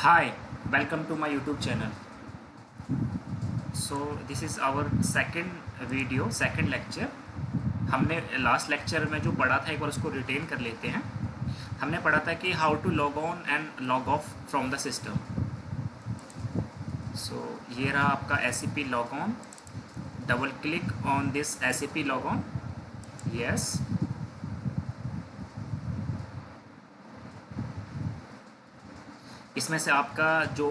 Hi, welcome to my YouTube channel. So this is our second lecture. हमने last lecture में जो पढ़ा था एक बार उसको रिटेन कर लेते हैं. हमने पढ़ा था कि how to log on and log off from the system. So ये रहा आपका SAP log on. Double click on this SAP log on. Yes. इसमें से आपका जो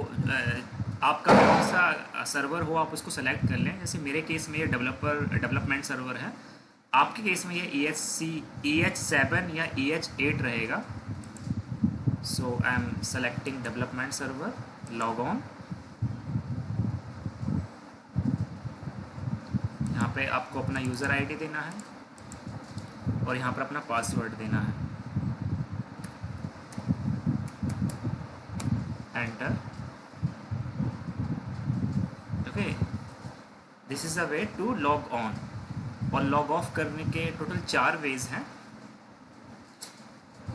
आपका कौन सा सर्वर हो आप उसको सेलेक्ट कर लें. जैसे मेरे केस में ये डेवलपमेंट सर्वर है. आपके केस में ये EH7 या EH8 रहेगा. So I am selecting development server. Log on. यहाँ पे आपको अपना यूज़र आईडी देना है और यहाँ पर अपना पासवर्ड देना है. Enter. Okay. This is a way to log on. और लॉग ऑफ करने के टोटल 4 वेज हैं.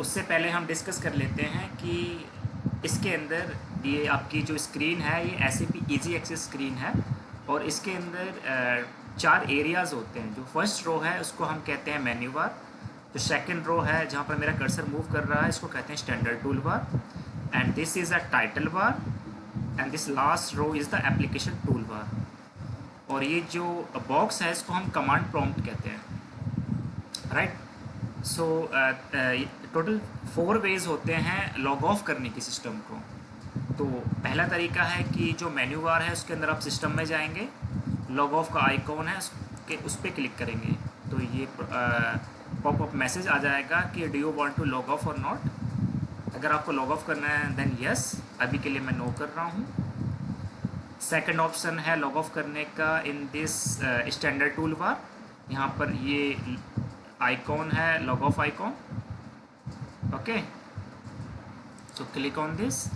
उससे पहले हम डिस्कस कर लेते हैं कि इसके अंदर ये आपकी जो स्क्रीन है ये SAP इजी एक्सेस स्क्रीन है. और इसके अंदर 4 एरियाज़ होते हैं. जो फर्स्ट रो है उसको हम कहते हैं मेन्यू बार. जो सेकंड रो है जहाँ पर मेरा कर्सर मूव कर रहा है इसको कहते हैं standard tool bar. And this is a title bar. And this last row is the application tool bar. और ये जो बॉक्स है इसको हम कमांड प्रॉम्प्ट कहते हैं. राइट. सो टोटल 4 वेज होते हैं लॉग ऑफ करने की सिस्टम को. तो पहला तरीका है कि जो मेन्यू बार है उसके अंदर आप सिस्टम में जाएंगे. लॉग ऑफ का आइकॉन है उस पर क्लिक करेंगे तो ये पॉपअप मैसेज आ जाएगा कि do you want to log off और नॉट. अगर आपको लॉग ऑफ करना है देन यस. अभी के लिए मैं नो कर रहा हूँ. सेकंड ऑप्शन है लॉग ऑफ करने का in this standard tool bar. यहाँ पर ये आइकॉन है log off icon. Okay. So click on this.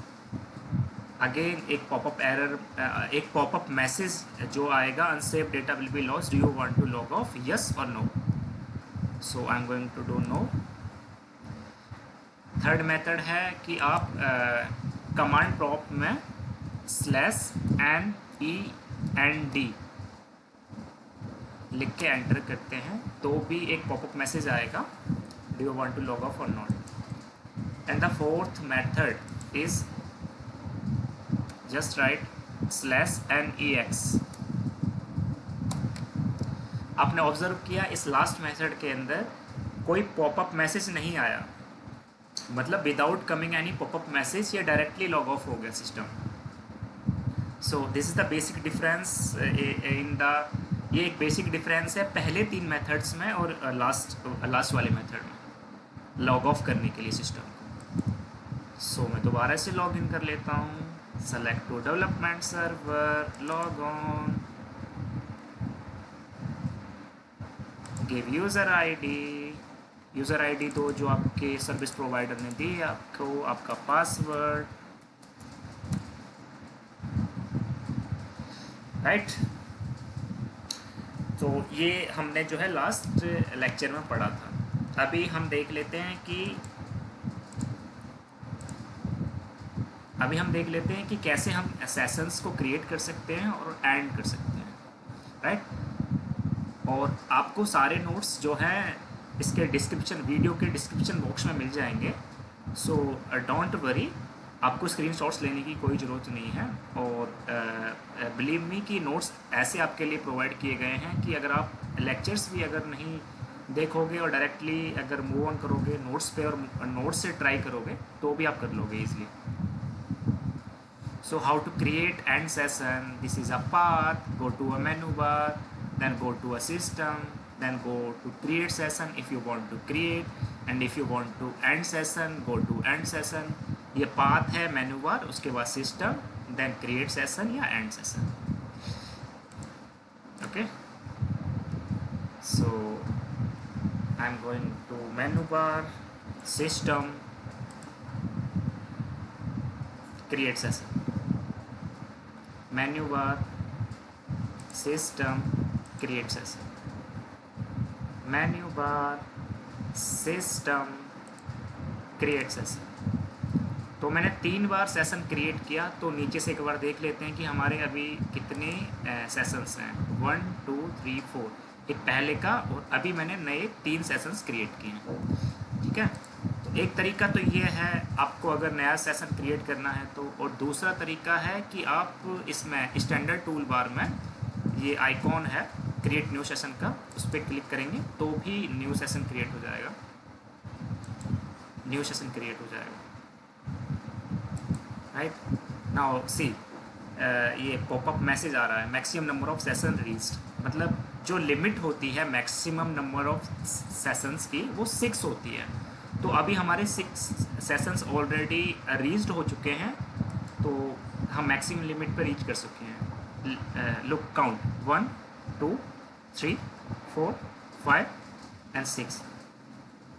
Again एक पॉपअप मैसेज जो आएगा unsave data will be lost. Do you want to log off yes or no. So I am going to do no. Third method है कि आप command prompt में /NEND लिख के enter करते हैं तो भी एक पॉपअप मैसेज आएगा do you want to log off और not. And the fourth method is just right /NEX. आपने ऑब्जर्व किया इस लास्ट मेथड के अंदर कोई पॉपअप मैसेज नहीं आया. मतलब without coming any popup message ये डायरेक्टली लॉग ऑफ हो गया system. So this is the basic difference in the. ये एक बेसिक डिफरेंस है पहले 3 मेथड्स में और लास्ट वाले मेथड में लॉग ऑफ करने के लिए सिस्टम. सो मैं दोबारा से लॉग इन कर लेता हूँ. Select to development server. Log on. Give user ID तो जो आपके सर्विस प्रोवाइडर ने दी आपको. आपका पासवर्ड. राइट. तो ये हमने जो है लास्ट लेक्चर में पढ़ा था. अभी हम देख लेते हैं कि कैसे हम सेशंस को क्रिएट कर सकते हैं और एंड कर सकते हैं. राइट. और आपको सारे नोट्स जो हैं इसके वीडियो के डिस्क्रिप्शन बॉक्स में मिल जाएंगे. So don't worry. आपको स्क्रीनशॉट्स लेने की कोई ज़रूरत नहीं है. और बिलीव मी कि नोट्स ऐसे आपके लिए प्रोवाइड किए गए हैं कि अगर आप लेक्चर्स भी अगर नहीं देखोगे और डायरेक्टली अगर मूव ऑन करोगे नोट्स पे और नोट्स से ट्राई करोगे तो भी आप कर लोगे easily. So how to create end session. This is a path. Go to a menu bar, then go to a system, then go to create session if you want to create, and if you want to end session go to end session. ये path है menu bar. उसके बाद system, then create session या end session. Okay. So I'm going to menu bar, system, create session. Menu bar, system, create session. Menu bar, system, create session. तो मैंने 3 बार session create किया, तो नीचे से एक बार देख लेते हैं कि हमारे अभी कितने सेशंस हैं। 1 2 3 4, एक पहले का और अभी मैंने नए 3 सेशंस क्रिएट किए हैं। ठीक है, तो एक तरीका तो ये है आपको अगर नया सेशन क्रिएट करना है तो, और दूसरा तरीका है कि आप इसमें स्टैंडर्ड टूल बार में ये आइकॉन है क्रिएट न्यू सेशन का, उस पर क्लिक करेंगे तो भी न्यू सेशन क्रिएट हो जाएगा, न्यू सेशन क्रिएट हो जाएगा। राइट नाउ सी, ये पॉपअप मैसेज आ रहा है maximum number of session reached, मतलब जो लिमिट होती है मैक्सिमम नंबर ऑफ सेशंस की वो 6 होती है। तो अभी हमारे 6 सेशंस ऑलरेडी रीच्ड हो चुके हैं, तो हम मैक्सिमम लिमिट पर रीच कर चुके हैं। Look count 1 2 3 4 5 and 6।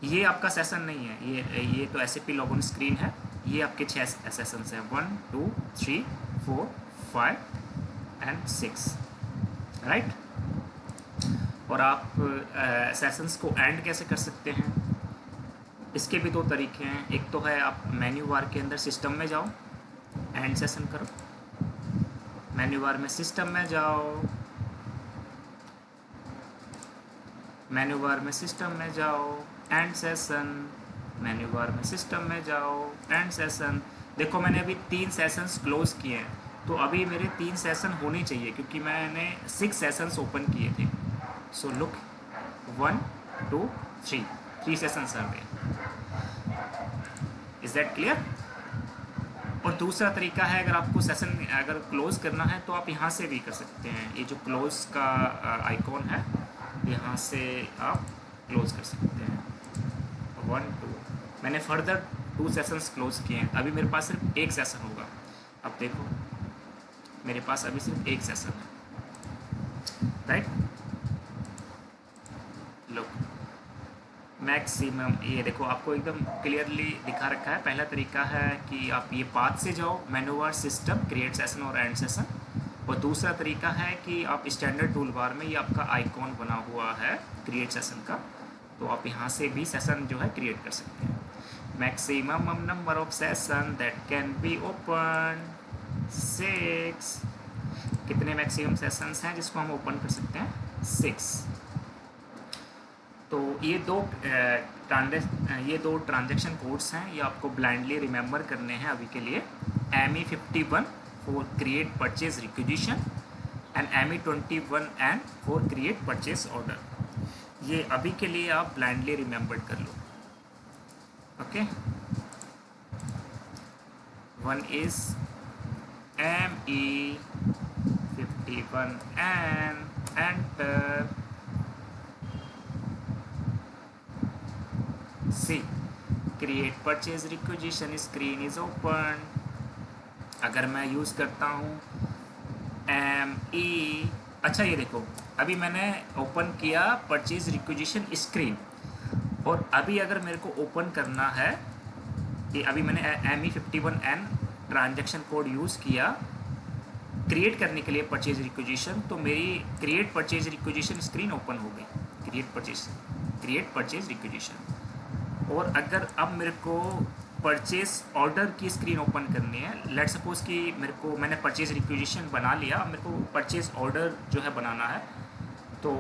ये आपका सेशन नहीं है, ये तो SAP लॉगिन स्क्रीन है। ये आपके 6 सेशंस हैं 1 2 3 4 5 एंड 6, राइट। और आप सेशंस को एंड कैसे कर सकते हैं, इसके भी 2 तरीके हैं। एक तो है आप मेन्यू बार के अंदर सिस्टम में जाओ, एंड सेशन करो, मेन्यू बार में सिस्टम में जाओ, मेन्यू बार में सिस्टम में जाओ, एंड सेशन, मेन्यू बार में सिस्टम में जाओ, एंड सेशन। देखो मैंने अभी 3 सेशंस क्लोज किए हैं, तो अभी मेरे 3 सेशन होने चाहिए क्योंकि मैंने 6 सेशंस ओपन किए थे। सो लुक 1 2 3 सेशंस आ गए। Is that clear? और दूसरा तरीका है, अगर आपको सेशन अगर क्लोज करना है तो आप यहाँ से भी कर सकते हैं। ये जो क्लोज का आइकॉन है, यहाँ से आप क्लोज कर सकते हैं। 1 2, मैंने फर्दर 2 सेशंस क्लोज किए हैं, अभी मेरे पास सिर्फ 1 सेशन होगा। अब देखो मेरे पास अभी सिर्फ 1 सेशन है, राइट। लुक मैक्सिमम, ये देखो आपको एकदम क्लियरली दिखा रखा है। पहला तरीका है कि आप ये पाथ से जाओ, menu bar, system, create session और एंड सेशन। और दूसरा तरीका है कि आप स्टैंडर्ड टूल बार में ये आपका आइकॉन बना हुआ है क्रिएट सेशन का, तो आप यहाँ से भी सेशन जो है क्रिएट कर सकते हैं। Maximum number of session that can be open 6। कितने मैक्सिमम सेशंस हैं जिसको हम ओपन कर सकते हैं? 6। तो ये दो ट्रांजैक्शन कोड्स हैं, ये आपको ब्लाइंडली रिमेंबर करने हैं अभी के लिए। ME51 for create purchase requisition and ME21N for create purchase order. ये अभी के लिए आप ब्लाइंडली रिमेंबर कर लो, okay. One is ME51N, enter. See create purchase requisition screen is open. अगर मैं यूज़ करता हूँ ME, अच्छा ये देखो अभी मैंने ओपन किया परचेज रिक्विजिशन स्क्रीन, और अभी अगर मेरे को ओपन करना है, ये अभी मैंने ME51N ट्रांजैक्शन कोड यूज़ किया क्रिएट करने के लिए परचेज रिक्विजिशन, तो मेरी create purchase requisition screen open हो गई। Create purchase requisition. और अगर अब मेरे को परचेज ऑर्डर की स्क्रीन ओपन करनी है, लेट सपोज कि मैंने परचेज रिक्विजिशन बना लिया, मेरे को परचेज ऑर्डर जो है बनाना है, तो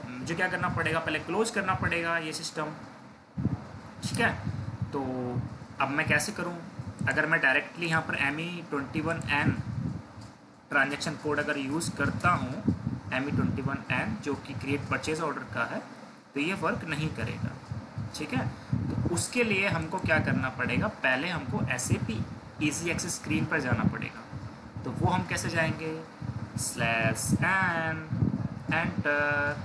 मुझे क्या करना पड़ेगा? पहले क्लोज करना पड़ेगा ये सिस्टम, ठीक है। तो अब मैं कैसे करूं? अगर मैं डायरेक्टली यहाँ पर ME21N ट्रांजैक्शन कोड अगर यूज़ करता हूँ, ME21N जो कि क्रिएट परचेज ऑर्डर का है, तो ये वर्क नहीं करेगा, ठीक है। तो उसके लिए हमको क्या करना पड़ेगा? पहले हमको SAP इजी एक्सेस स्क्रीन पर जाना पड़ेगा। तो वो हम कैसे जाएंगे? /n, enter.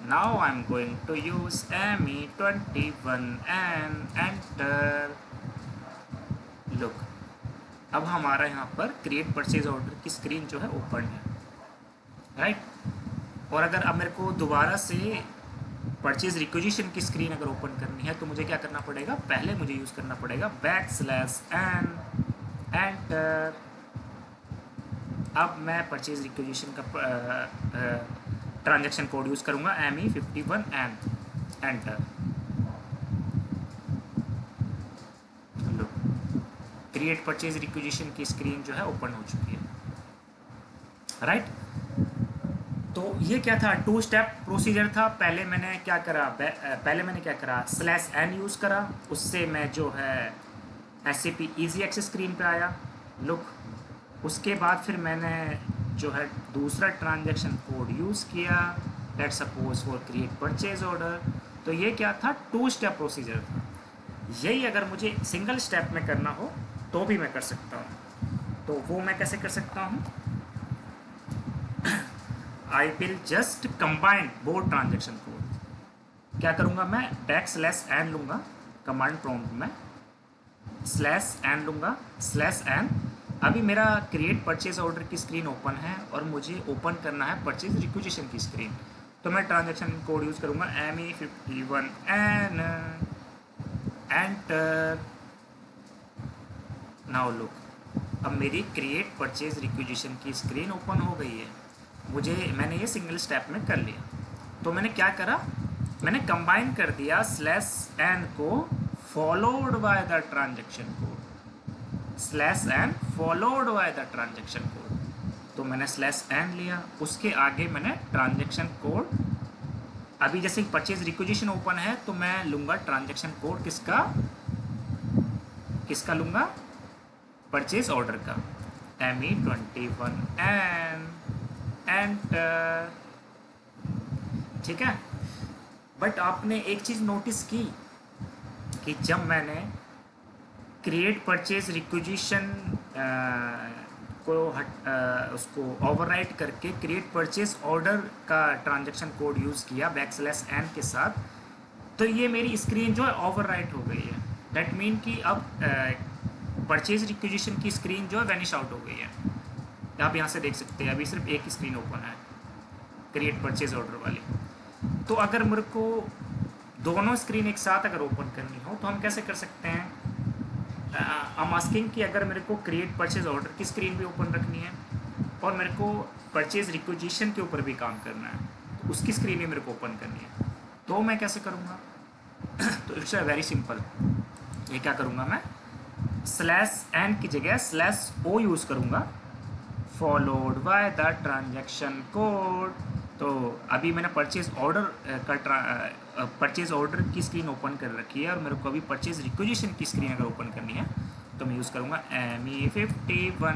Now I am going to use ME21N, enter. Look अब हमारा यहाँ पर क्रिएट परचेज ऑर्डर की स्क्रीन जो है ओपन है, राइट। और अगर अब मेरे को दोबारा से परचेज रिक्विजिशन की स्क्रीन अगर ओपन करनी है, तो मुझे क्या करना पड़ेगा? पहले मुझे यूज़ करना पड़ेगा /n, एंटर। अब मैं परचेज रिक्विजिशन का ट्रांजैक्शन कोड यूज़ करूँगा ME51N, enter. Create purchase requisition की स्क्रीन जो है ओपन हो चुकी है, राइट। तो ये क्या था, 2 स्टेप प्रोसीजर था। पहले मैंने क्या करा, /n यूज़ करा, उससे मैं जो है SAP इजी एक्सेस स्क्रीन पे आया, लुक। उसके बाद फिर मैंने जो है दूसरा ट्रांजैक्शन कोड यूज़ किया, let's suppose for create purchase order. तो ये क्या था, 2 स्टेप प्रोसीजर था। यही अगर मुझे सिंगल स्टेप में करना हो तो भी मैं कर सकता हूँ। तो वो मैं कैसे कर सकता हूँ, I will just combine both transaction code. क्या करूँगा मैं, \n लूँगा, कमांड प्रॉम्प्ट में /n लूँगा, /n। अभी मेरा क्रिएट परचेज ऑर्डर की स्क्रीन ओपन है और मुझे ओपन करना है परचेज रिक्विजिशन की स्क्रीन। तो मैं ट्रांजेक्शन कोड यूज़ करूँगा ME51N, एंटर। नाउ लुक, अब मेरी क्रिएट परचेज रिक्विजिशन की स्क्रीन ओपन हो गई है। मैंने ये सिंगल स्टेप में कर लिया। तो मैंने क्या करा, मैंने कंबाइन कर दिया /n को followed by the transaction code, /n followed by the transaction code. तो मैंने /n लिया, उसके आगे मैंने ट्रांजेक्शन कोड। अभी जैसे परचेज रिक्विजिशन ओपन है तो मैं लूँगा ट्रांजेक्शन कोड किसका लूँगा, परचेज ऑर्डर का, ME21N, एंटर। ठीक है। बट आपने एक चीज़ नोटिस की कि जब मैंने क्रिएट परचेज रिक्विजिशन उसको ओवरराइट करके क्रिएट परचेज ऑर्डर का ट्रांजैक्शन कोड यूज़ किया \n के साथ, तो ये मेरी स्क्रीन जो है ओवरराइट हो गई है। दैट मीन कि अब परचेज रिक्विजिशन की स्क्रीन जो है वैनिश आउट हो गई है। आप यहाँ से देख सकते हैं अभी सिर्फ एक स्क्रीन ओपन है, क्रिएट परचेज ऑर्डर वाली। तो अगर मेरे को दोनों स्क्रीन एक साथ अगर ओपन करनी हो तो हम कैसे कर सकते हैं, I'm asking कि अगर मेरे को क्रिएट परचेज ऑर्डर की स्क्रीन भी ओपन रखनी है और मेरे को परचेज रिक्विजिशन के ऊपर भी काम करना है, तो उसकी स्क्रीन भी मेरे को ओपन करनी है, तो मैं कैसे करूँगा तो इट्स वेरी सिंपल। ये क्या करूँगा मैं, /n की जगह /o यूज़ करूँगा, followed by the transaction code. तो अभी मैंने परचेज ऑर्डर की स्क्रीन ओपन कर रखी है और मेरे को अभी परचेज रिक्विजिशन की स्क्रीन अगर ओपन करनी है तो मैं यूज़ करूँगा ME51N,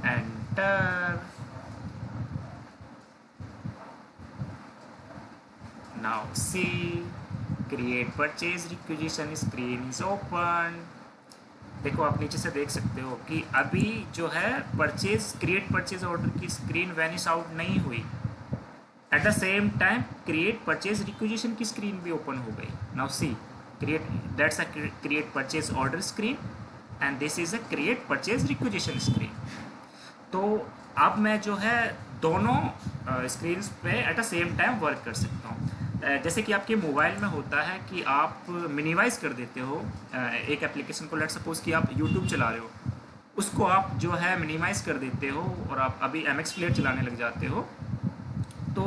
enter. Now see, create purchase requisition screen is open. देखो आप नीचे से देख सकते हो कि अभी जो है क्रिएट परचेज ऑर्डर की स्क्रीन वैनिश आउट नहीं हुई। At the same time create purchase requisition की स्क्रीन भी ओपन हो गई। Now see, that's a create purchase order screen and this is a create purchase requisition screen. तो अब मैं जो है दोनों स्क्रीन पे at the same time work कर सकता हूँ। जैसे कि आपके मोबाइल में होता है कि आप मिनिमाइज़ कर देते हो एक एप्लीकेशन को, लेट सपोज कि आप यूट्यूब चला रहे हो, उसको आप जो है मिनिमाइज़ कर देते हो और आप अभी MX Player चलाने लग जाते हो। तो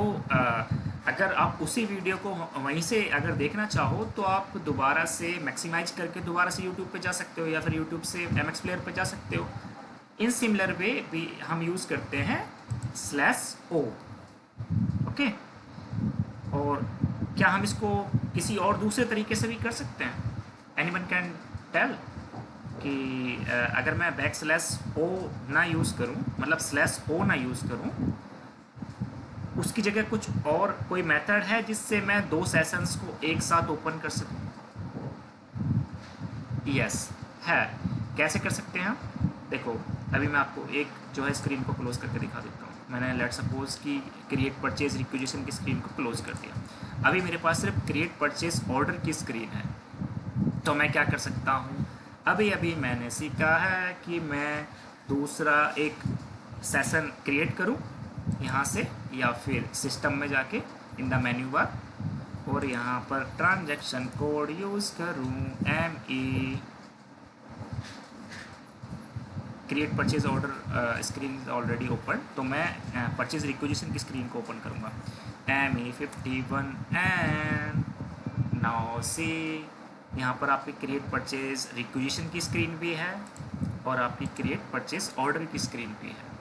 अगर आप उसी वीडियो को वहीं से अगर देखना चाहो तो आप दोबारा से मैक्सिमाइज करके दोबारा से यूट्यूब पे जा सकते हो या फिर यूट्यूब से MX Player पे जा सकते हो। इन सिमिलर वे भी हम यूज़ करते हैं /o, ओके। और क्या हम इसको किसी और दूसरे तरीके से भी कर सकते हैं, एनीवन कैन टेल कि अगर मैं \o ना यूज़ करूं, मतलब /o ना यूज़ करूं, उसकी जगह कुछ और कोई मेथड है जिससे मैं 2 सेशंस को एक साथ ओपन कर सकूं? यस है। कैसे कर सकते हैं हम, देखो अभी मैं आपको एक जो है स्क्रीन को क्लोज करके दिखा देता हूँ। मैंने लेट सपोज कि क्रिएट परचेज रिक्विजिशन की स्क्रीन को क्लोज कर दिया। अभी मेरे पास सिर्फ क्रिएट परचेज ऑर्डर की स्क्रीन है। तो मैं क्या कर सकता हूँ, अभी मैंने सीखा है कि मैं दूसरा एक सेशन क्रिएट करूँ यहाँ से, या फिर सिस्टम में जाके इन द मेन्यू बार और यहाँ पर ट्रांजैक्शन कोड यूज़ करूँ ME create purchase order screen is already open. तो मैं परचेज रिक्विजिशन की स्क्रीन को ओपन करूँगा ME51N। नाउ सी, यहाँ पर आपकी क्रिएट परचेज रिक्विजिशन की स्क्रीन भी है और आपकी क्रिएट परचेज ऑर्डर की स्क्रीन भी है।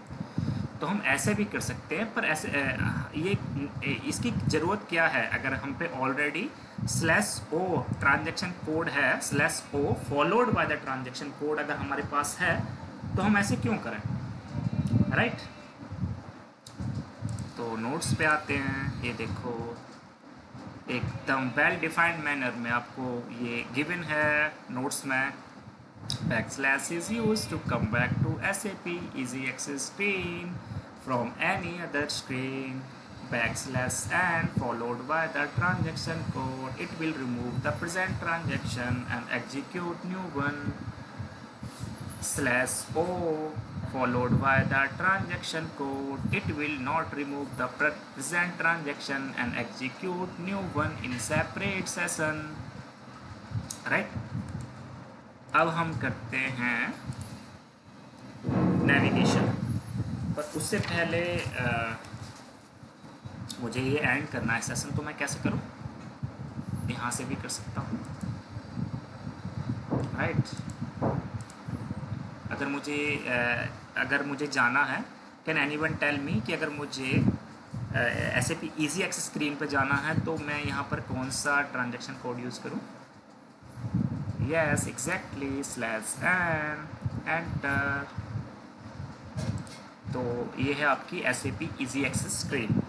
तो हम ऐसे भी कर सकते हैं, पर ऐसे ये इसकी ज़रूरत क्या है? अगर हम पे ऑलरेडी /o ट्रांजैक्शन कोड है, /o followed by the transaction code अगर हमारे पास है, तो हम ऐसे क्यों करें, राइट? तो नोट्स पे आते हैं, ये देखो एकदम वेल डिफाइंड मैनर में आपको ये गिवन है नोट्स में। / is used to come back to SAP Easy Access screen from any other screen. /n followed by the transaction code. It will remove the present transaction and execute new one. /o followed by the transaction code. It will not remove the present transaction and execute new one in separate session. Right? अब हम करते हैं navigation, पर उससे पहले मुझे ये and करना है सेशन, तो मैं कैसे करूँ? यहाँ से भी कर सकता हूँ, राइट? अगर मुझे जाना है, कैन एनीवन टेल मी कि अगर मुझे SAP इजी एक्सेस स्क्रीन पे जाना है तो मैं यहाँ पर कौन सा ट्रांजैक्शन कोड यूज़ करूँ? Yes, exactly, /n enter. तो ये है आपकी SAP इजी एक्सेस स्क्रीन।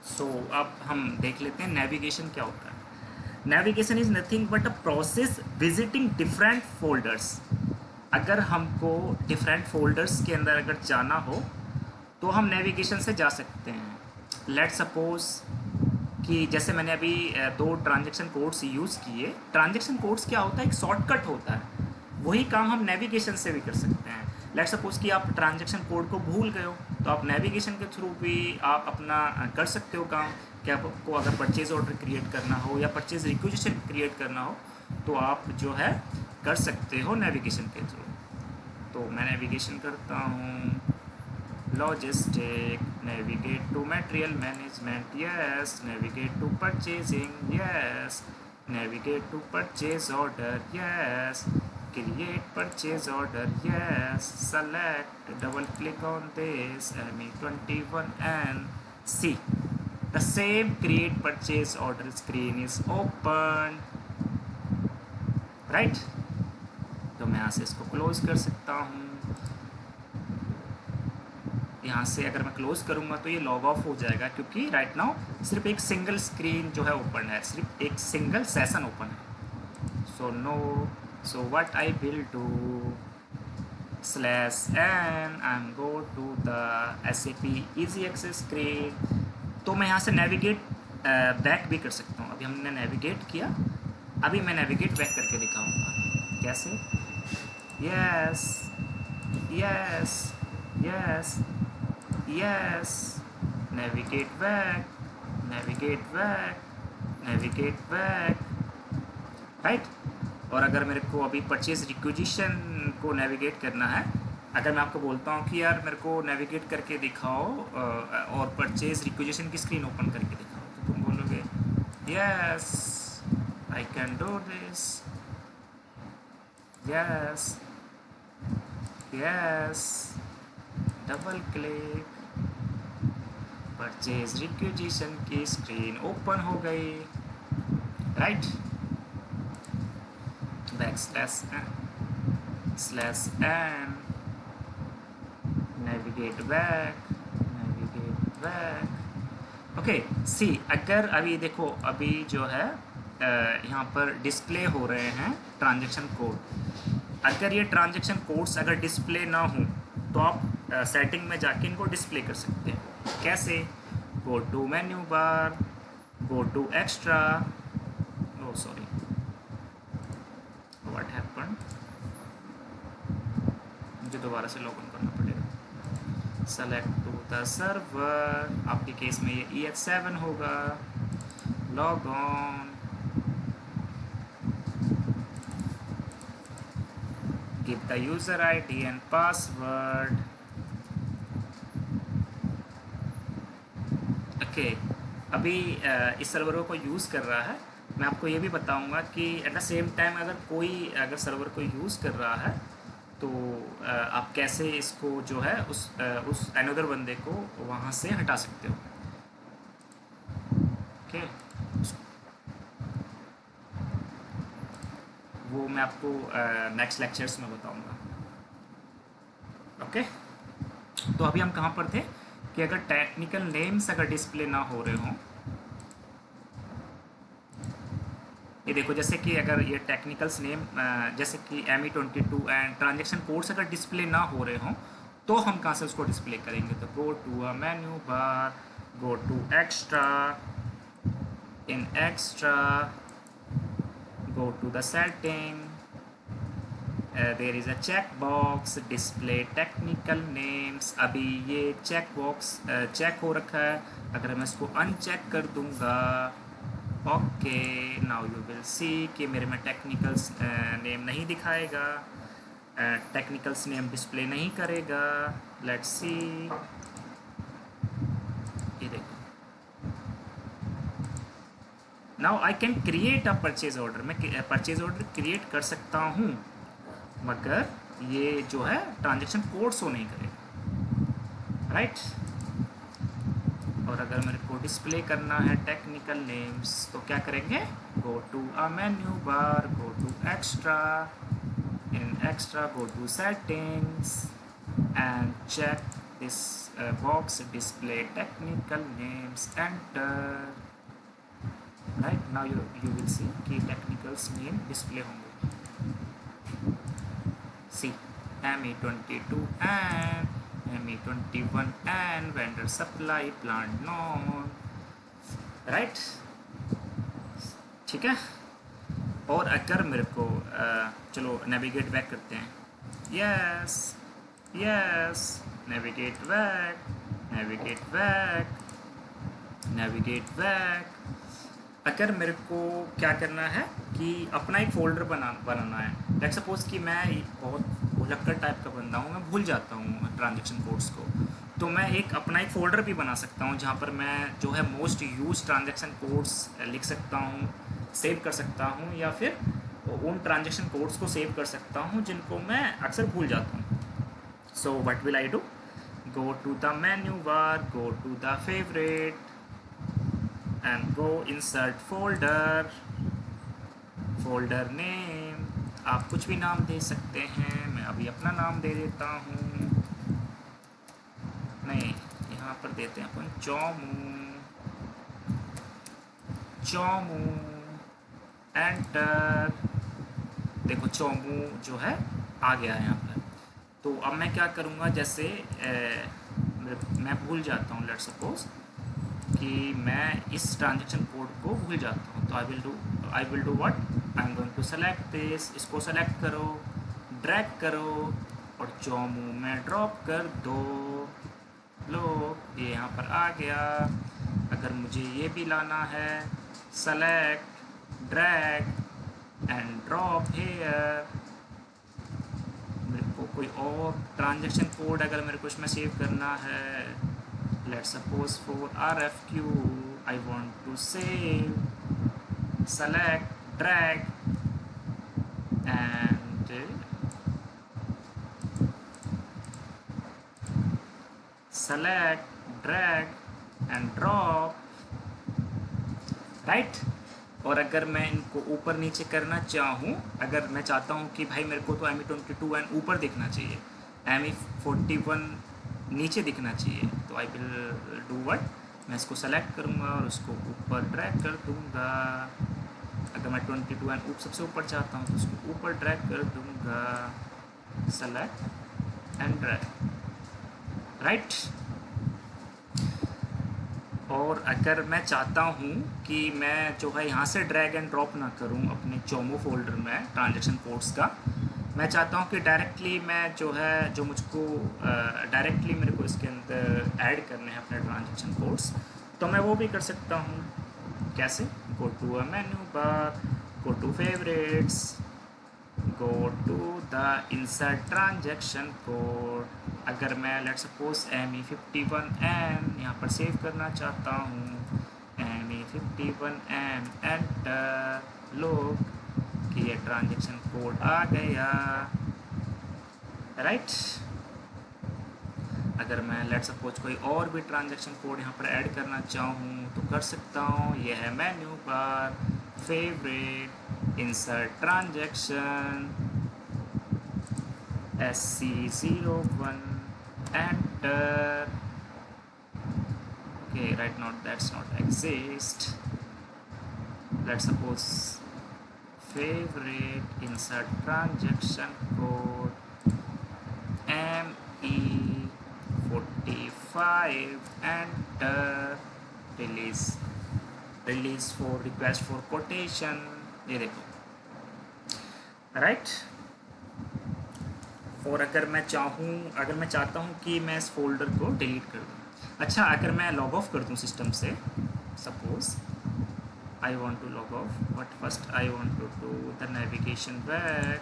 सो अब हम देख लेते हैं नेविगेशन क्या होता है। Navigation is nothing but a process visiting different folders. अगर हमको डिफरेंट फोल्डर्स के अंदर अगर जाना हो तो हम नेविगेशन से जा सकते हैं। लेट्स सपोज कि जैसे मैंने अभी 2 ट्रांजैक्शन कोड्स यूज़ किए। ट्रांजैक्शन कोड्स क्या होता है? एक शॉर्टकट होता है। वही काम हम नेविगेशन से भी कर सकते हैं। लेट्स सपोज कि आप ट्रांजैक्शन कोड को भूल गए हो, तो आप नेविगेशन के थ्रू भी आप अपना कर सकते हो काम। कि आपको अगर परचेज़ ऑर्डर क्रिएट करना हो या परचेज़ रिक्विजिशन क्रिएट करना हो तो आप जो है कर सकते हो नेविगेशन के थ्रू। तो मैं नेविगेशन करता हूँ, logistic, navigate to material management, yes, navigate to purchasing, yes, navigate to purchase order, yes, create purchase order, yes, select, double click on this, ME21N, see, the same create purchase order screen is open, right? तो मैं यहाँ से इसको close कर सकता हूँ। यहाँ से अगर मैं क्लोज करूँगा तो ये लॉग ऑफ हो जाएगा, क्योंकि राइट नाउ सिर्फ एक सिंगल स्क्रीन जो है ओपन है, सिर्फ एक सिंगल सेशन ओपन है। So what I will do, /n I am go to the SAP easy access screen. तो मैं यहाँ से नेविगेट बैक भी कर सकता हूँ। अभी हमने नेविगेट किया, अभी मैं नेविगेट बैक करके दिखाऊँगा कैसे। Yes yes yes yes, navigate back, navigate back, navigate back, right? और अगर मेरे को अभी परचेज रिक्विजिशन को नेविगेट करना है, अगर मैं आपको बोलता हूँ कि यार मेरे को नेविगेट करके दिखाओ और परचेज रिक्विजिशन की स्क्रीन ओपन करके दिखाओ, तो तुम बोलोगे yes I can do this, yes yes, double click, purchase requisition की स्क्रीन ओपन हो गई, right? /n navigate back, navigate back. Okay, see अगर अभी देखो, अभी जो है यहाँ पर डिस्प्ले हो रहे हैं ट्रांजैक्शन कोड। अगर ये ट्रांजैक्शन कोड्स अगर डिस्प्ले ना हो तो आप सेटिंग में जाके इनको डिस्प्ले कर सकते हैं। कैसे? Go to menu bar, go to extra, oh sorry what happened, मुझे दोबारा से लॉग इन करना पड़ेगा। सेलेक्ट टू द सर्वर, आपके केस में ये EH7 होगा, लॉग on, give the user ID and password. Okay, अभी इस सर्वर को यूज़ कर रहा है। मैं आपको ये भी बताऊंगा कि एट द सेम टाइम अगर सर्वर को यूज़ कर रहा है तो आप कैसे इसको जो है उस अनदर बंदे को वहाँ से हटा सकते हो। ओके, वो मैं आपको नेक्स्ट लेक्चर्स में बताऊंगा। ओके, तो अभी हम कहाँ पर थे कि अगर टेक्निकल नेम्स अगर डिस्प्ले ना हो रहे हों, ये देखो जैसे कि अगर ये टेक्निकल्स नेम जैसे कि ME22 एंड ट्रांजेक्शन कोड्स अगर डिस्प्ले ना हो रहे हों तो हम कहाँ से उसको डिस्प्ले करेंगे। तो go to a menu bar, go to extra, in extra go to the setting, there is a check box display technical names। अभी ये चेक बॉक्स चेक हो रखा है, अगर मैं इसको अनचेक कर दूंगा, okay now you will see कि मेरे में टेक्निकल्स नेम नहीं दिखाएगा, टेक्निकल्स नेम डिस्प्ले नहीं करेगा। लेट्स सी, ये देखो now I can create a purchase order. मैं परचेज ऑर्डर क्रिएट कर सकता हूँ, मगर ये जो है ट्रांजेक्शन कोड शो नहीं करेगा, राइट। और अगर मेरे को डिस्प्ले करना है टेक्निकल नेम्स तो क्या करेंगे, go to a menu bar, go to extra, in extra go to settings and check this box display technical names, enter. Right now you will see कि टेक्निकल्स नेम डिस्प्ले होंगे। See ME22 and ME21 and vendor supply plant known, right, ठीक है। और अगर मेरे को चलो navigate back करते हैं, yes yes, navigate back, navigate back, navigate back. अगर मेरे को क्या करना है कि अपना एक फ़ोल्डर बनाना है। लेट्स सपोज़ कि मैं बहुत भुलक्कड़ टाइप का बंदा हूँ, मैं भूल जाता हूँ ट्रांजेक्शन कोड्स को, तो मैं अपना एक फ़ोल्डर भी बना सकता हूँ जहाँ पर मैं जो है मोस्ट यूज ट्रांजेक्शन कोड्स लिख सकता हूँ, सेव कर सकता हूँ, या फिर उन ट्रांजेक्शन कोड्स को सेव कर सकता हूँ जिनको मैं अक्सर भूल जाता हूँ। So what will I do, go to the menu bar, go to the favourite and go insert folder, folder name, आप कुछ भी नाम दे सकते हैं, मैं अभी अपना नाम दे देता हूँ, नहीं यहाँ पर देते हैं अपन चौमू, चौमू, एंटर। देखो चौमू जो है आ गया है यहाँ पर। तो अब मैं क्या करूँगा, जैसे मैं भूल जाता हूँ, लेट्स सपोज कि मैं इस ट्रांजेक्शन कोड को भूल जाता हूँ, तो I will do what, I am going to select this, इसको सेलेक्ट करो, ड्रैग करो और चौमू में ड्रॉप कर दो। लो ये यहाँ पर आ गया। अगर मुझे ये भी लाना है, select, drag and drop here. मेरे को कोई और ट्रांजेक्शन कोड अगर मेरे को इसमें सेव करना है, let's suppose for RFQ I want to save, select, drag and select, drag and drop, right। और अगर मैं इनको ऊपर नीचे करना चाहूँ, अगर मैं चाहता हूँ कि भाई मेरे को तो ME22 एंड ऊपर दिखना चाहिए, ME41 नीचे दिखना चाहिए, तो आई विल डू व्हाट, मैं इसको सेलेक्ट करूँगा और उसको ऊपर ड्रैग कर दूँगा। अगर मैं 22 एंड सबसे ऊपर चाहता हूँ तो उसको ऊपर ड्रैग कर दूँगा, सेलेक्ट एंड ड्रैग, राइट। और अगर मैं चाहता हूँ कि मैं जो है यहाँ से ड्रैग एंड ड्रॉप ना करूँ अपने चोमो फोल्डर में ट्रांजेक्शन कोड्स का, मैं चाहता हूँ कि डायरेक्टली मैं जो है जो मुझको डायरेक्टली मेरे को इसके अंदर ऐड करने हैं अपने ट्रांजेक्शन कोड्स, तो मैं वो भी कर सकता हूँ। कैसे, go to a menu bar, go to favourites, go to the insert transaction code. अगर मैं लेट्स सपोज ME51N यहाँ पर सेव करना चाहता हूँ, 51M एंटर। लुक कि ये ट्रांजेक्शन कोड आ गया, राइट। अगर मैं लेट सपोज कोई और भी ट्रांजेक्शन कोड यहाँ पर ऐड करना चाहूँ तो कर सकता हूँ। ये है menu bar, favourite, insert transaction, SC01 enter. okay, right now that's not exist. Let's suppose favorite, insert transaction code ME45 enter, release for request for quotation। ये देखो, राइट। और अगर मैं चाहता हूँ कि मैं इस फोल्डर को डिलीट कर दूँ। अच्छा, अगर मैं लॉग ऑफ कर दूँ सिस्टम से, suppose I want to log off, but first I want to do the navigation back,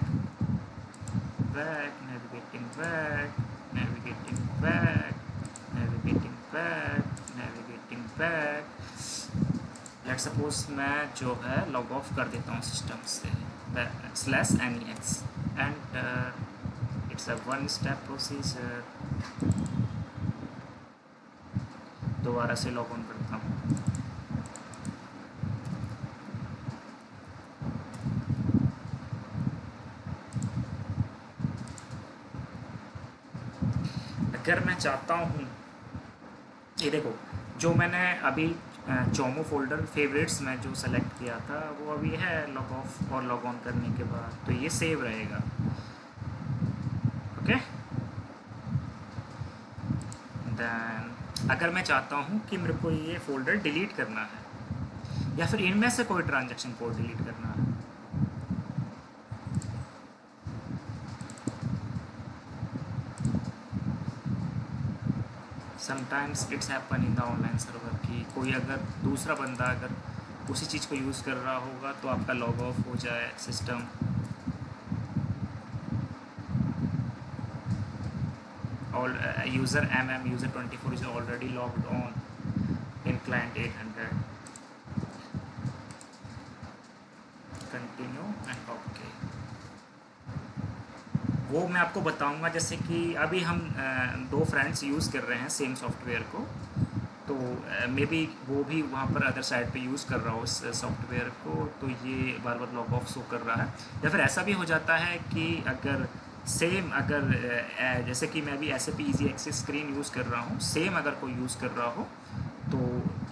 navigating back, navigating back, navigating back, navigating back। Let's suppose मैं जो है लॉग ऑफ कर देता हूँ सिस्टम से, /NEX enter. It's a one step procedure. दोबारा से log on करता हूँ। अगर मैं चाहता हूँ, ये देखो, जो मैंने अभी चोमो फोल्डर फेवरेट्स में जो सेलेक्ट किया था वो अभी है लॉग ऑफ और लॉग ऑन करने के बाद, तो ये सेव रहेगा। ओके, देन अगर मैं चाहता हूँ कि मेरे को ये फोल्डर डिलीट करना है या फिर इनमें से कोई ट्रांजैक्शन कोड डिलीट करना है, sometimes it's happen in the online server कि कोई अगर दूसरा बंदा अगर उसी चीज़ को यूज़ कर रहा होगा तो आपका लॉग ऑफ हो जाए सिस्टम। और user user24 is already logged on in client 800। Continue and okay. वो मैं आपको बताऊंगा, जैसे कि अभी हम दो फ्रेंड्स यूज़ कर रहे हैं सेम सॉफ्टवेयर को, तो मे बी वो भी वहाँ पर अदर साइड पे यूज़ कर रहा हो उस सॉफ्टवेयर को, तो ये बार बार लॉग ऑफ शो कर रहा है। या फिर ऐसा भी हो जाता है कि अगर सेम जैसे कि मैं भी SAP easy access screen use कर रहा हूँ, सेम अगर कोई यूज़ कर रहा हो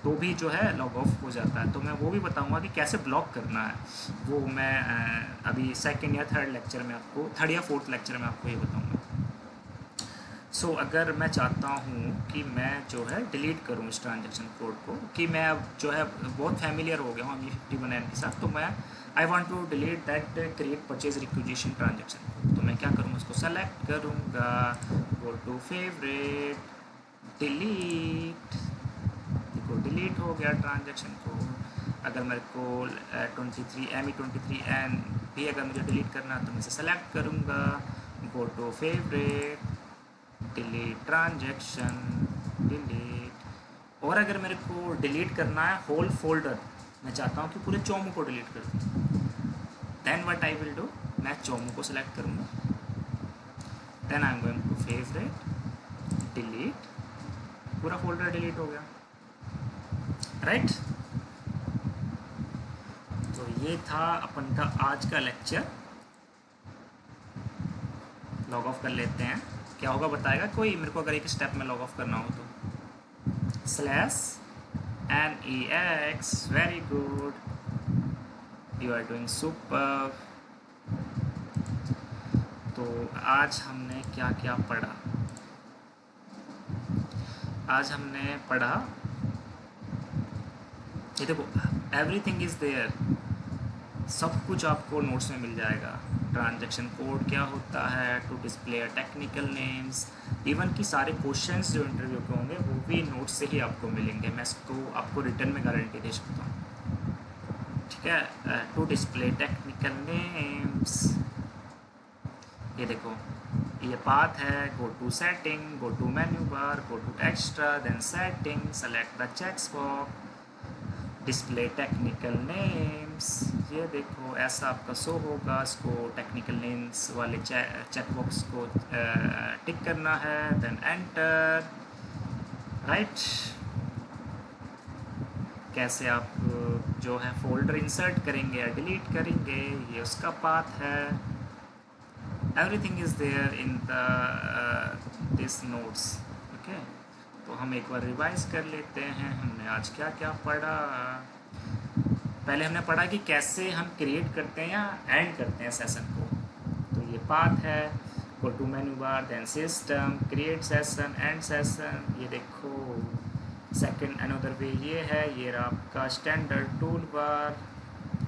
तो भी जो है लॉग ऑफ हो जाता है। तो मैं वो भी बताऊंगा कि कैसे ब्लॉक करना है, वो मैं अभी सेकंड या थर्ड लेक्चर में आपको, थर्ड या फोर्थ लेक्चर में आपको ये बताऊंगा। सो अगर मैं चाहता हूँ कि मैं जो है डिलीट करूँ इस ट्रांजेक्शन कोड को, कि मैं अब जो है बहुत फैमिलियर हो गया हूँ ME51N के साथ, तो मैं I want to delete that create purchase requisition transaction. तो मैं क्या करूँगा, उसको सेलेक्ट करूँगा, गो टू फेवरेट, डिलीट। देखो डिलीट हो गया ट्रांजेक्शन कोड। अगर मेरे को 23 ME23N भी अगर मुझे डिलीट करना है तो मैं इसे सेलेक्ट करूँगा, go to favourite, delete transaction, delete. और अगर मेरे को डिलीट करना है होल फोल्डर, मैं चाहता हूँ कि पूरे चोमो को डिलीट कर दूँ, then what I will do, मैं चोमो को सिलेक्ट करूँगा, then I am going to favourite, delete, पूरा फोल्डर डिलीट हो गया, राइट। तो ये था अपन का आज का लेक्चर। लॉग ऑफ कर लेते हैं, क्या होगा बताएगा कोई मेरे को, अगर एक स्टेप में लॉग ऑफ करना हो तो /NEX, very good, you are doing super. तो आज हमने क्या क्या पढ़ा, आज हमने पढ़ा, ये देखो एवरीथिंग इज़ देयर, सब कुछ आपको नोट्स में मिल जाएगा। ट्रांजैक्शन कोड क्या होता है, to display technical names, even कि सारे क्वेश्चंस जो इंटरव्यू के होंगे वो भी नोट्स से ही आपको मिलेंगे। मैं इसको आपको रिटर्न में गारंटी दे सकता हूँ, ठीक है। टू डिस्प्ले टेक्निकल नेम्स, ये देखो ये पाथ है, go to setting, go to menu bar, go to extra, then setting, select the checks box, display technical names, ये देखो ऐसा आपका शो होगा। इसको टेक्निकल नेम्स वाले चेक बॉक्स को टिक करना है, देन एंटर। राइट, कैसे आप जो है फोल्डर इंसर्ट करेंगे या डिलीट करेंगे, ये उसका पाथ है। Everything is there in the this notes. Okay, तो हम एक बार रिवाइज कर लेते हैं हमने आज क्या क्या पढ़ा। पहले हमने पढ़ा कि कैसे हम क्रिएट करते हैं या एंड करते हैं सेशन को। तो ये पाथ है, go to menu bar, then system, create session, end session. ये देखो सेकंड अनदर वे ये है, ये रहा आपका स्टैंडर्ड टूल बार,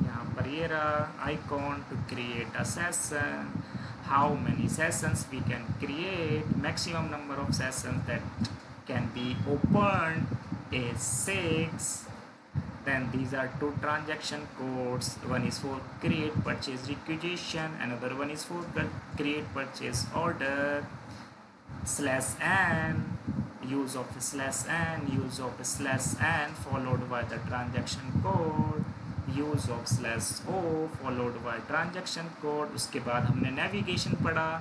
यहाँ पर ये रहा icon to create a session, how many sessions we can create, maximum number of sessions that can be opened is 6. Then these are two transaction codes, one is for create purchase requisition, another one is for create purchase order. /n, use of /n, use of /n followed by the transaction code, use of /o followed by transaction code। उसके बाद हमने navigation पढ़ा।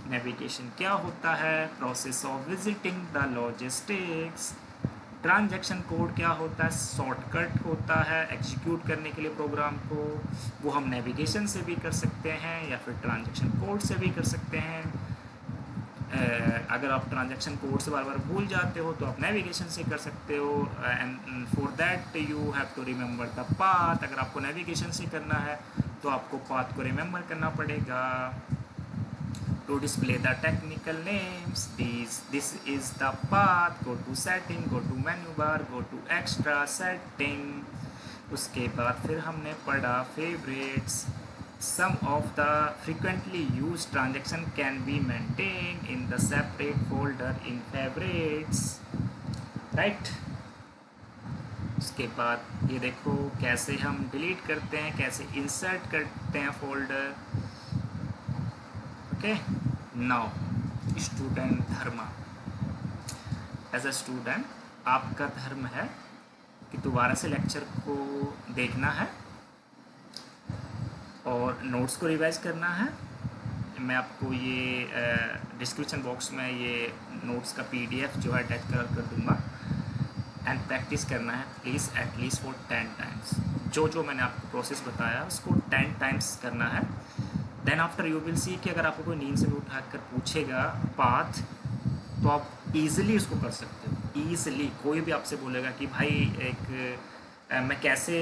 Navigation क्या होता है, process of visiting the logistics. Transaction code क्या होता है, शॉर्टकट होता है एग्जीक्यूट करने के लिए प्रोग्राम को। वो हम नेविगेशन से भी कर सकते हैं या फिर ट्रांजैक्शन कोड से भी कर सकते हैं। अगर आप ट्रांजैक्शन कोड से बार बार भूल जाते हो तो आप नेविगेशन से कर सकते हो। And for that you have to remember the path. अगर आपको नेविगेशन से करना है तो आपको पाथ को रिमेंबर करना पड़ेगा। To display the technical names, this is the path, go to setting, go to menu bar, go to extra setting। उसके बाद फिर हमने पढ़ा favorites, some of the frequently used transaction can be maintained in the separate folder in favorites। right, उसके बाद ये देखो कैसे हम डिलीट करते हैं, कैसे इंसर्ट करते हैं फोल्डर। ओके, नाउ स्टूडेंट धर्म। एज अ स्टूडेंट आपका धर्म है कि दोबारा से लेक्चर को देखना है और नोट्स को रिवाइज करना है। मैं आपको ये डिस्क्रिप्शन बॉक्स में ये नोट्स का PDF जो है अटैच कर दूंगा। एंड प्रैक्टिस करना है प्लीज़ एटलीस्ट फॉर 10 टाइम्स। जो मैंने आपको प्रोसेस बताया उसको 10 टाइम्स करना है। Then after you will see कि अगर आपको कोई नींद से भी उठा कर पूछेगा पाथ तो आप ईज़िली उसको कर सकते हो। ईज़िली कोई भी आपसे बोलेगा कि भाई मैं कैसे,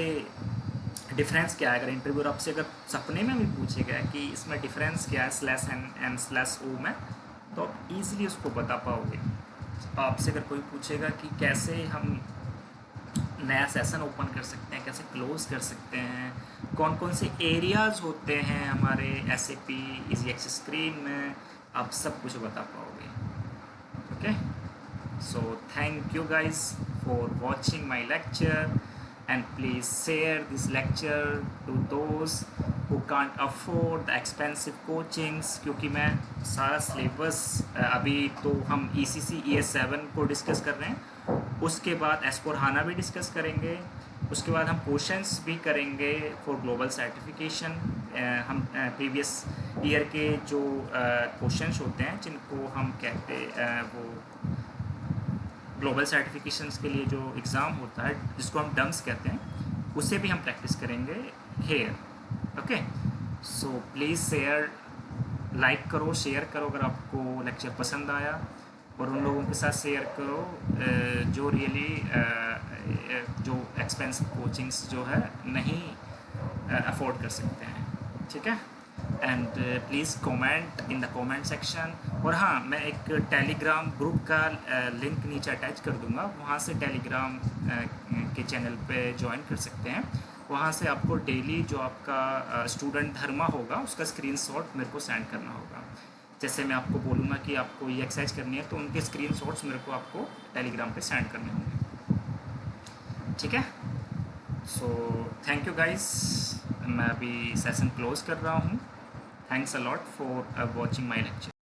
डिफरेंस क्या है, अगर इंटरव्यूअर आपसे अगर सपने में भी पूछेगा कि इसमें डिफरेंस क्या है /n/o में, तो आप ईज़िली उसको बता पाओगे। आपसे अगर कोई पूछेगा कि कैसे हम नया सेशन ओपन कर सकते हैं, कैसे क्लोज कर सकते हैं, कौन कौन से एरियाज़ होते हैं हमारे SAP इजी एक्सेस स्क्रीन में, आप सब कुछ बता पाओगे। Okay, so thank you guys for watching my lecture and please share this lecture to those who can't afford the expensive coachings. क्योंकि मैं सारा सिलेबस अभी तो हम ECC ES7 को डिस्कस कर रहे हैं, उसके बाद S/4HANA भी डिस्कस करेंगे, उसके बाद हम क्वेश्चंस भी करेंगे फॉर ग्लोबल सर्टिफिकेशन। हम प्रीवियस ईयर के जो क्वेश्चंस होते हैं जिनको हम कहते वो ग्लोबल सर्टिफिकेशंस के लिए जो एग्ज़ाम होता है जिसको हम डम्स कहते हैं, उसे भी हम प्रैक्टिस करेंगे here. Okay, so please share, like करो, शेयर करो अगर आपको लेक्चर पसंद आया, और उन लोगों के साथ शेयर करो जो रियली जो एक्सपेंसिव कोचिंग्स जो है नहीं अफोर्ड कर सकते हैं। ठीक है, and please comment in the comment section. और हाँ, मैं एक टेलीग्राम ग्रुप का लिंक नीचे अटैच कर दूंगा, वहाँ से टेलीग्राम के चैनल पे ज्वाइन कर सकते हैं। वहाँ से आपको डेली जो आपका स्टूडेंट धर्मा होगा उसका स्क्रीनशॉट मेरे को सेंड करना होगा। जैसे मैं आपको बोलूँगा कि आपको ये एक्सरसाइज करनी है तो उनके स्क्रीनशॉट्स मेरे को आपको टेलीग्राम पे सेंड करने होंगे। ठीक है, सो थैंक यू गाइस, मैं अभी सेशन क्लोज कर रहा हूँ। Thanks a lot for watching my lecture.